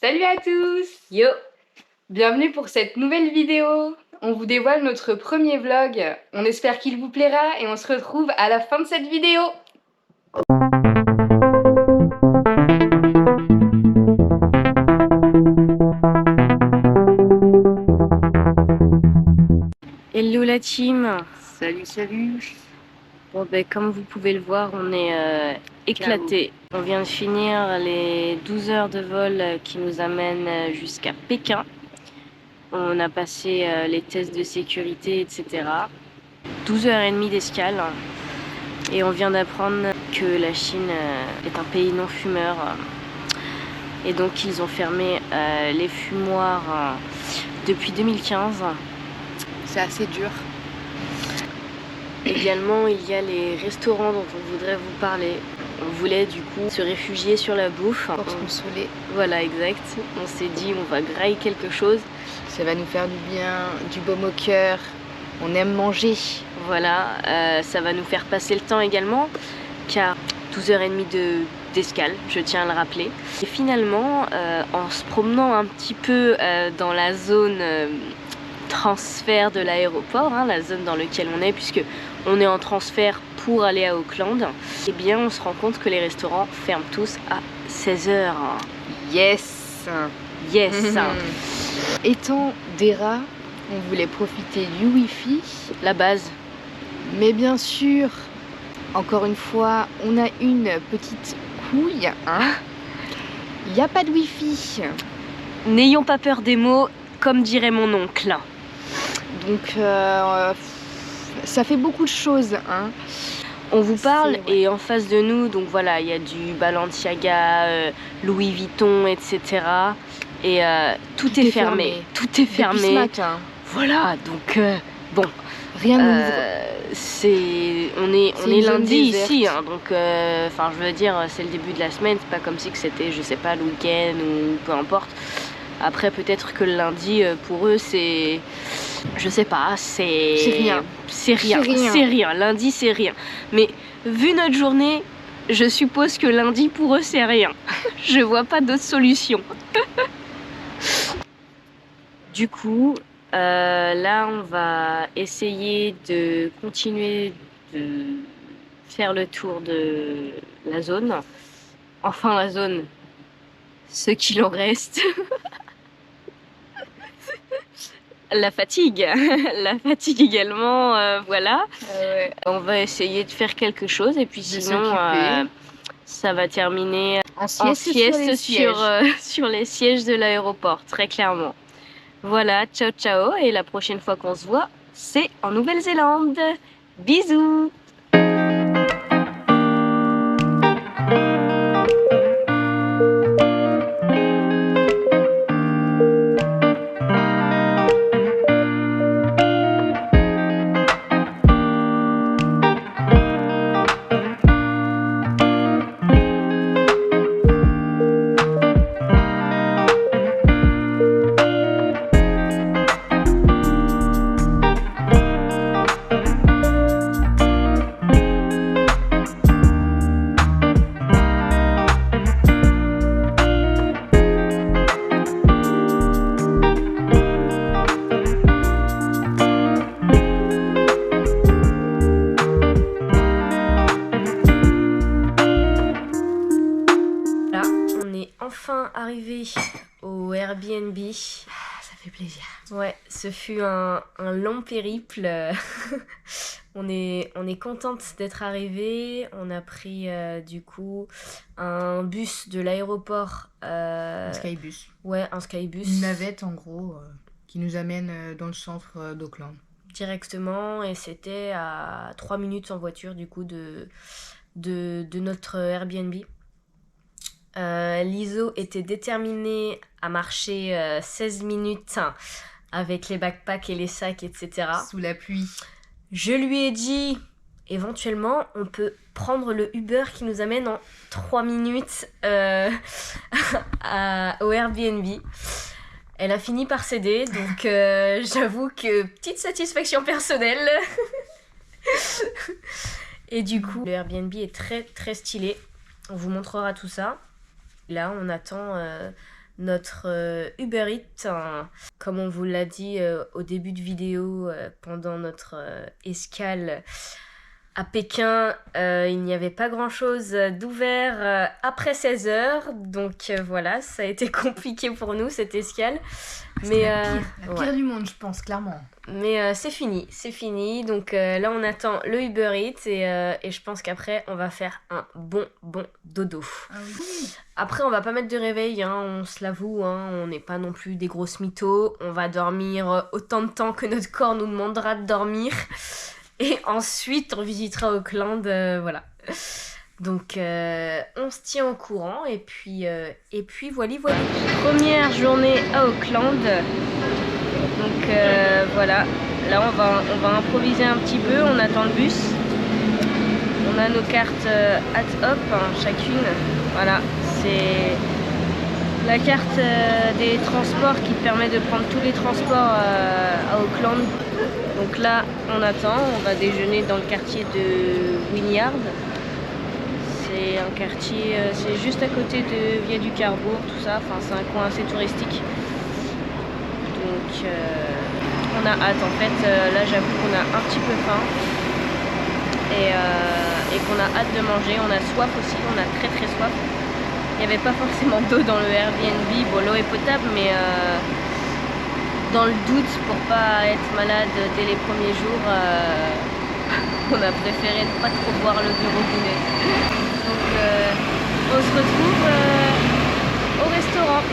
Salut à tous! Yo! Bienvenue pour cette nouvelle vidéo. On vous dévoile notre premier vlog. On espère qu'il vous plaira et on se retrouve à la fin de cette vidéo. Hello la team! Salut! Bon ben comme vous pouvez le voir, on est éclatés. On vient de finir les 12 heures de vol qui nous amènent jusqu'à Pékin. On a passé les tests de sécurité, etc. 12h30 d'escale. Et on vient d'apprendre que la Chine est un pays non fumeur. Et donc ils ont fermé les fumoirs depuis 2015. C'est assez dur. Également, il y a les restaurants dont on voudrait vous parler. On voulait du coup se réfugier sur la bouffe. Pour se consoler. Voilà, exact. On s'est dit on va grailler quelque chose. Ça va nous faire du bien, du baume au cœur. On aime manger. Voilà, ça va nous faire passer le temps également, car 12h30 d'escale, je tiens à le rappeler. Et finalement, en se promenant un petit peu dans la zone transfert de l'aéroport, la zone dans laquelle on est, puisque on est en transfert pour aller à Auckland, eh bien on se rend compte que les restaurants ferment tous à 16h. Yes! Yes! Étant des rats, on voulait profiter du Wi-Fi. La base. Mais bien sûr, encore une fois, on a une petite couille. Il n'y a pas de Wi-Fi. N'ayons pas peur des mots, comme dirait mon oncle. Donc ça fait beaucoup de choses. On vous parle et en face de nous, donc voilà, il y a du Balenciaga, Louis Vuitton, etc. Et tout est fermé. Tout est fermé. Depuis ce matin. Voilà, donc bon. Rien n'ouvre. On est lundi ici, donc enfin je veux dire, c'est le début de la semaine, c'est pas comme si que c'était, je sais pas, le week-end ou peu importe. Après peut-être que le lundi pour eux c'est, je sais pas, c'est rien. C'est rien. Lundi c'est rien. Mais vu notre journée, je suppose que lundi pour eux c'est rien. Je vois pas d'autre solution. Du coup, là on va essayer de continuer de faire le tour de la zone. Enfin la zone, ce qu'il en reste. La fatigue également, voilà. On va essayer de faire quelque chose et puis sinon ça va terminer en sieste sur les sièges de l'aéroport, très clairement. Voilà, ciao ciao, et la prochaine fois qu'on se voit, c'est en Nouvelle-Zélande. Bisous! Enfin arrivé au Airbnb. Ça fait plaisir. Ouais, ce fut un long périple. On est contente d'être arrivé. On a pris du coup un bus de l'aéroport. Un Skybus. Ouais, un Skybus. Une navette en gros qui nous amène dans le centre d'Auckland. Directement, et c'était à 3 minutes en voiture du coup de notre Airbnb. L'ISO était déterminée à marcher 16 minutes avec les backpacks et les sacs, etc. Sous la pluie. Je lui ai dit, éventuellement, on peut prendre le Uber qui nous amène en 3 minutes au Airbnb. Elle a fini par céder, donc j'avoue que petite satisfaction personnelle. Et du coup, le Airbnb est très très stylé. On vous montrera tout ça. Là, on attend notre Uber Eats. Comme on vous l'a dit au début de vidéo, pendant notre escale à Pékin, il n'y avait pas grand-chose d'ouvert après 16 heures. Donc voilà, ça a été compliqué pour nous cette escale. Mais la pire du monde, je pense, clairement. Mais c'est fini. Donc là, on attend le Uber Eats et je pense qu'après, on va faire un bon dodo. Ah oui. Après, on va pas mettre de réveil, hein, on se l'avoue, hein, on n'est pas non plus des grosses mythos. On va dormir autant de temps que notre corps nous demandera de dormir. Et ensuite, on visitera Auckland, voilà. Donc, on se tient au courant et puis voilà. Première journée à Auckland. Donc voilà, là on va improviser un petit peu, on attend le bus. On a nos cartes At-Hop, hein, chacune. Voilà, c'est la carte des transports qui permet de prendre tous les transports à Auckland. Donc là, on attend, on va déjeuner dans le quartier de Wynyard. C'est un quartier, c'est juste à côté de Via du Carbour, tout ça. Enfin, c'est un coin assez touristique. Donc, on a hâte. En fait, là, j'avoue qu'on a un petit peu faim et qu'on a hâte de manger. On a soif aussi, on a très soif. Il n'y avait pas forcément d'eau dans le Airbnb. Bon, l'eau est potable, mais dans le doute, pour pas être malade dès les premiers jours, on a préféré ne pas trop boire le du robinet. Donc on se retrouve au restaurant.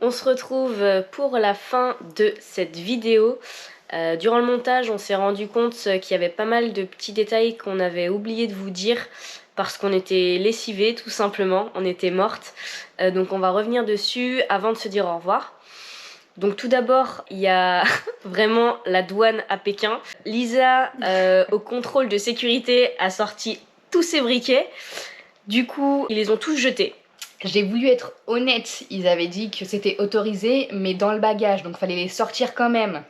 On se retrouve pour la fin de cette vidéo. Durant le montage, on s'est rendu compte qu'il y avait pas mal de petits détails qu'on avait oublié de vous dire parce qu'on était lessivés tout simplement, on était mortes. Donc on va revenir dessus avant de se dire au revoir. Donc tout d'abord, il y a vraiment la douane à Pékin. Lisa, au contrôle de sécurité, a sorti tous ses briquets. Du coup, ils les ont tous jetés. J'ai voulu être honnête, ils avaient dit que c'était autorisé, mais dans le bagage, donc fallait les sortir quand même.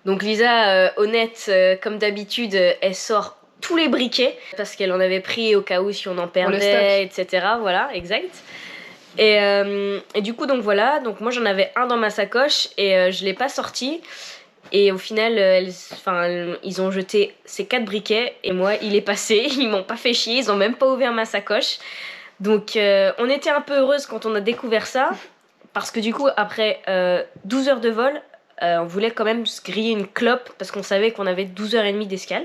Donc Lisa, honnête, comme d'habitude, elle sort tous les briquets, parce qu'elle en avait pris au cas où si on en perdait, etc. Voilà, exact. Et du coup, donc voilà, donc moi j'en avais un dans ma sacoche et je l'ai pas sorti. Et au final, ils ont jeté ces 4 briquets et moi, il est passé, ils m'ont pas fait chier, ils ont même pas ouvert ma sacoche. Donc on était un peu heureuse quand on a découvert ça, parce que du coup, après 12 heures de vol, on voulait quand même se griller une clope, parce qu'on savait qu'on avait 12h30 d'escale.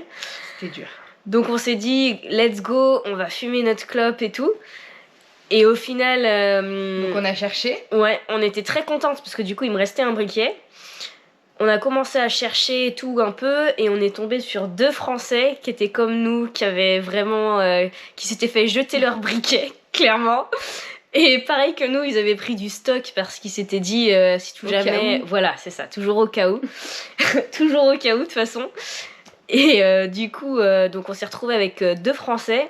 C'était dur. Donc on s'est dit, let's go, on va fumer notre clope et tout. Et au final... donc on a cherché. Ouais, on était très contentes, parce que du coup, il me restait un briquet. On a commencé à chercher et tout un peu, et on est tombé sur 2 Français qui étaient comme nous, qui avaient vraiment... qui s'étaient fait jeter leur briquet, clairement. Et pareil que nous, ils avaient pris du stock parce qu'ils s'étaient dit si tout jamais... Voilà, c'est ça, toujours au cas où. Toujours au cas où, de toute façon. Et du coup, donc on s'est retrouvés avec 2 Français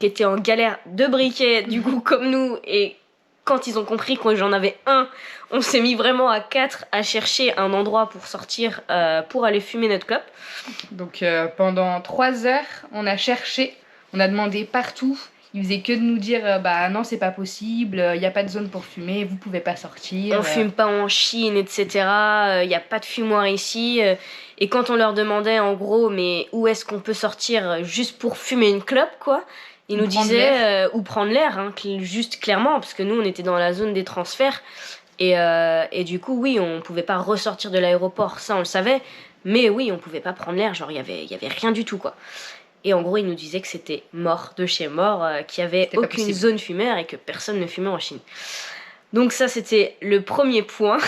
qui étaient en galère de briquets, du coup, comme nous. Et quand ils ont compris que j'en avais un, on s'est mis vraiment à 4 à chercher un endroit pour sortir, pour aller fumer notre clope. Donc pendant 3 heures, on a cherché, on a demandé partout. Ils faisaient que de nous dire bah non, c'est pas possible, il n'y a pas de zone pour fumer, vous pouvez pas sortir. On fume pas en Chine, etc. Il n'y a pas de fumoir ici. Et quand on leur demandait en gros, mais où est-ce qu'on peut sortir juste pour fumer une clope, quoi, ils nous disaient où prendre l'air, hein, juste clairement, parce que nous on était dans la zone des transferts. Et du coup, oui, on pouvait pas ressortir de l'aéroport, ça on le savait. Mais oui, on pouvait pas prendre l'air, genre il y avait rien du tout, quoi. Et en gros, ils nous disaient que c'était mort de chez mort, qu'il n'y avait aucune zone fumaire et que personne ne fumait en Chine. Donc ça, c'était le premier point.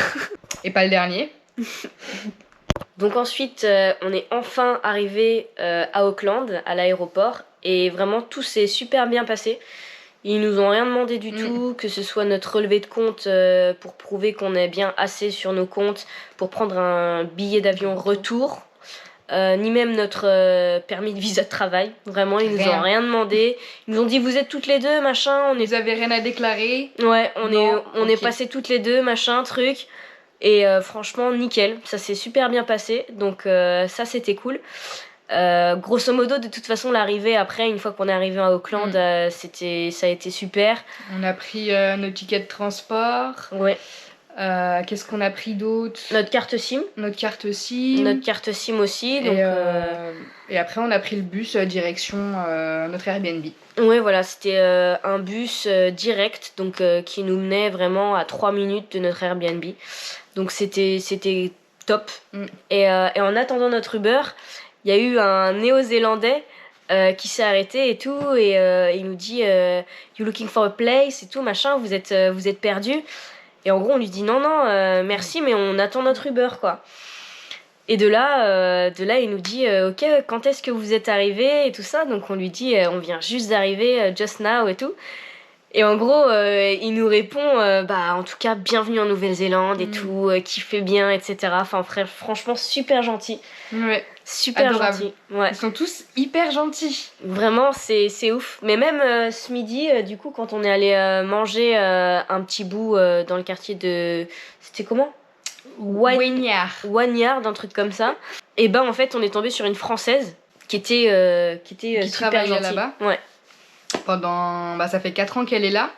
Et pas le dernier. Donc ensuite, on est enfin arrivé à Auckland, à l'aéroport. Et vraiment, tout s'est super bien passé. Ils nous ont rien demandé du tout, que ce soit notre relevé de compte pour prouver qu'on est bien assez sur nos comptes pour prendre un billet d'avion retour. Ni même notre permis de visa de travail. Vraiment, ils nous ont rien demandé. Ils nous ont dit vous êtes toutes les deux, machin. Vous avez rien à déclarer? Ouais, on est passées toutes les deux, machin, truc. Et franchement, nickel. Ça s'est super bien passé. Donc ça, c'était cool. Grosso modo, de toute façon, l'arrivée après, une fois qu'on est arrivé à Auckland, ça a été super. On a pris nos tickets de transport. Ouais. Qu'est-ce qu'on a pris d'autre? Notre carte SIM. Notre carte SIM. Notre carte SIM aussi. Donc, et après, on a pris le bus direction notre Airbnb. Ouais, voilà, c'était un bus direct, donc qui nous menait vraiment à 3 minutes de notre Airbnb. Donc c'était top. Et en attendant notre Uber, il y a eu un Néo-Zélandais qui s'est arrêté et tout, et il nous dit You looking for a place et tout, machin, vous êtes perdu. Et en gros, on lui dit non, merci, mais on attend notre Uber, quoi. Et de là, il nous dit ok, quand est-ce que vous êtes arrivé et tout ça. Donc on lui dit on vient juste d'arriver, just now et tout. Et en gros, il nous répond en tout cas, bienvenue en Nouvelle-Zélande et tout, kiffez bien, etc. Enfin, franchement, super gentil. Ouais. Super adorable. Gentil. Ouais. Ils sont tous hyper gentils. Vraiment, c'est ouf. Mais même ce midi, du coup, quand on est allé manger un petit bout dans le quartier de... C'était comment? Wagnard, un truc comme ça. Et ben en fait, on est tombé sur une Française qui était super gentille. Là-bas. Ouais. Ça fait 4 ans qu'elle est là.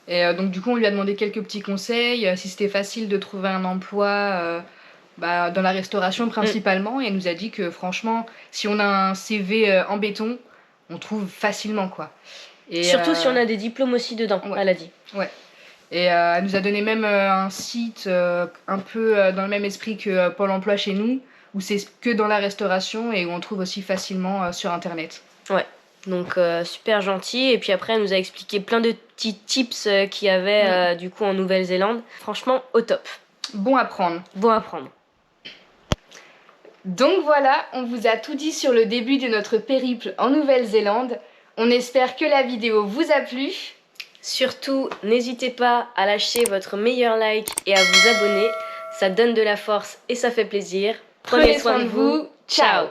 Et donc du coup, on lui a demandé quelques petits conseils, si c'était facile de trouver un emploi dans la restauration principalement. Et elle nous a dit que franchement, si on a un CV en béton, on trouve facilement, quoi. Et surtout si on a des diplômes aussi dedans, elle a dit. Ouais. Et elle nous a donné même un site un peu dans le même esprit que Pôle emploi chez nous, où c'est que dans la restauration et où on trouve aussi facilement sur internet. Ouais, donc super gentil. Et puis après, elle nous a expliqué plein de petits tips qu'il y avait du coup en Nouvelle-Zélande. Franchement, au top. Bon à prendre. Bon à prendre. Donc voilà, on vous a tout dit sur le début de notre périple en Nouvelle-Zélande. On espère que la vidéo vous a plu. Surtout, n'hésitez pas à lâcher votre meilleur like et à vous abonner. Ça donne de la force et ça fait plaisir. Prenez soin de vous. Ciao.